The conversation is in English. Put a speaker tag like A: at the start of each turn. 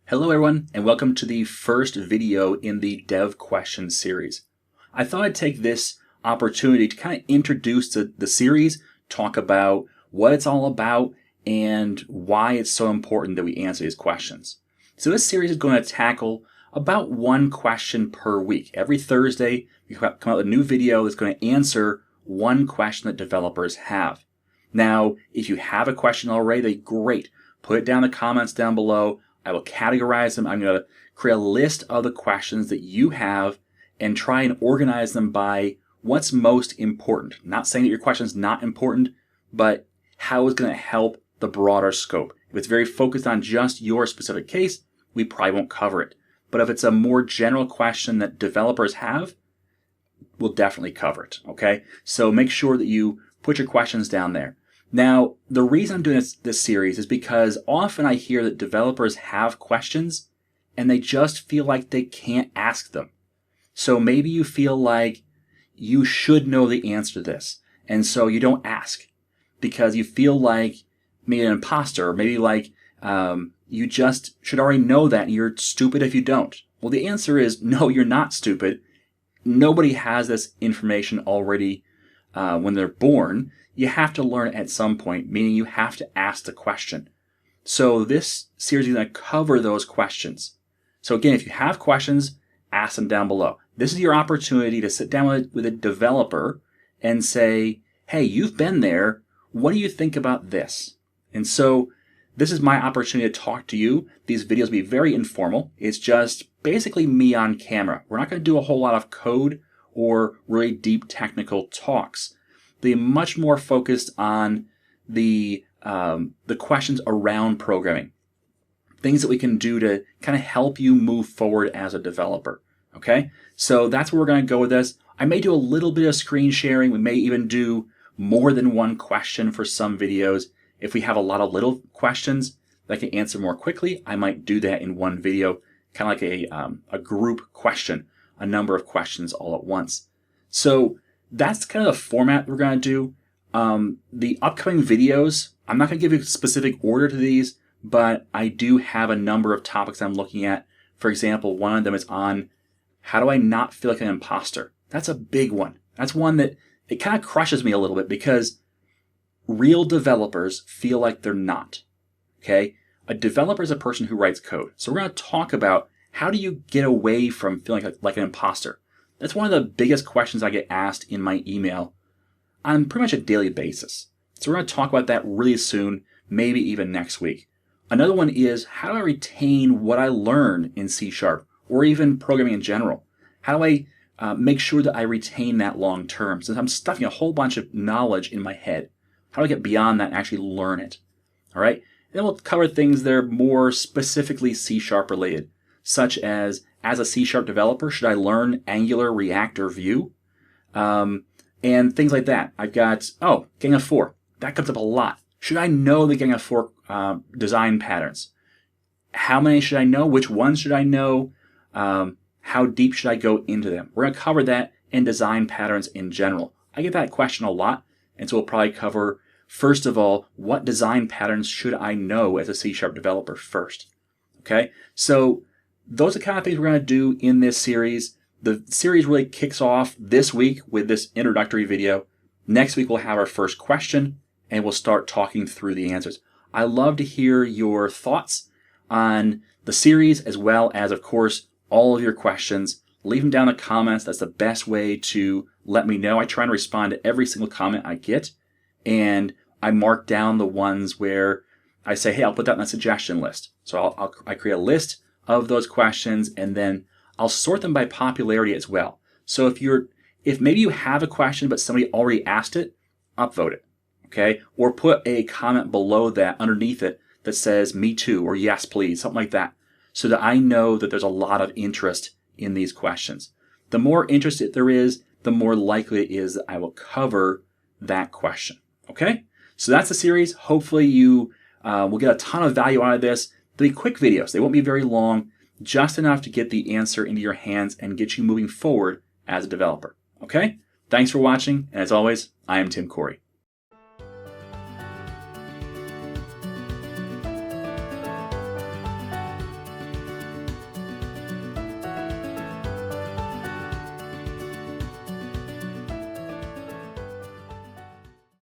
A: Hello everyone, and welcome to the first video in the Dev Questions series. I thought I'd take this opportunity to kind of introduce the series, talk about what it's all about, and why it's so important that we answer these questions. So this series is going to tackle about one question per week. Every Thursday, we come out with a new video that's going to answer one question that developers have. Now, if you have a question already, great. Put it down in the comments down below. I will categorize them. I'm going to create a list of the questions that you have and try and organize them by what's most important. Not saying that your question is not important, but how it's going to help the broader scope. If it's very focused on just your specific case, we probably won't cover it. But if it's a more general question that developers have, we'll definitely cover it, okay? So make sure that you put your questions down there. Now, the reason I'm doing this series is because often I hear that developers have questions and they just feel like they can't ask them. So maybe you feel like you should know the answer to this, and so you don't ask because you feel like maybe an imposter, or maybe like you just should already know that and you're stupid if you don't. Well, the answer is no, you're not stupid. Nobody has this information already when they're born. You have to learn it at some point, meaning you have to ask the question. So this series is going to cover those questions. So again, if you have questions, ask them down below. This is your opportunity to sit down with a developer and say, hey, you've been there. What do you think about this? And so this is my opportunity to talk to you. These videos will be very informal. It's just basically me on camera. We're not going to do a whole lot of code or really deep technical talks. They're much more focused on the questions around programming, things that we can do to kind of help you move forward as a developer. Okay, so that's where we're going to go with this. I may do a little bit of screen sharing. We may even do more than one question for some videos. If we have a lot of little questions that I can answer more quickly, I might do that in one video, kind of like a group question, a number of questions all at once. So that's kind of the format we're going to do. The upcoming videos, I'm not going to give you a specific order to these, but I do have a number of topics I'm looking at. For example, one of them is on how do I not feel like an imposter? That's a big one. That's one that it kind of crushes me a little bit because real developers feel like they're not. Okay? A developer is a person who writes code. So we're going to talk about how do you get away from feeling like an imposter? That's one of the biggest questions I get asked in my email on pretty much a daily basis. So we're going to talk about that really soon, maybe even next week. Another one is how do I retain what I learn in C# or even programming in general? How do I make sure that I retain that long term? Since I'm stuffing a whole bunch of knowledge in my head, how do I get beyond that and actually learn it? All right. And then we'll cover things that are more specifically C# related, such as a C# developer, should I learn Angular, React, or Vue? And things like that. I've got, Gang of 4. That comes up a lot. Should I know the Gang of 4 design patterns? How many should I know? Which ones should I know? How deep should I go into them? We're going to cover that and design patterns in general. I get that question a lot, and so we'll probably cover, first of all, what design patterns should I know as a C# developer first? Okay, so those are the kind of things we're going to do in this series. The series really kicks off this week with this introductory video. Next week we'll have our first question and we'll start talking through the answers. I love to hear your thoughts on the series as well as, of course, all of your questions. Leave them down in the comments. That's the best way to let me know. I try and respond to every single comment I get, and I mark down the ones where I say, hey, I'll put that in a suggestion list. So I create a list of those questions, and then I'll sort them by popularity as well. So if maybe you have a question but somebody already asked it, upvote it, okay? Or put a comment below that, underneath it, that says me too or yes please, something like that, so that I know that there's a lot of interest in these questions. The more interest there is, the more likely it is that I will cover that question, okay? So that's the series. Hopefully you will get a ton of value out of this. They'll be quick videos. They won't be very long, just enough to get the answer into your hands and get you moving forward as a developer. Okay? Thanks for watching, and as always, I am Tim Corey.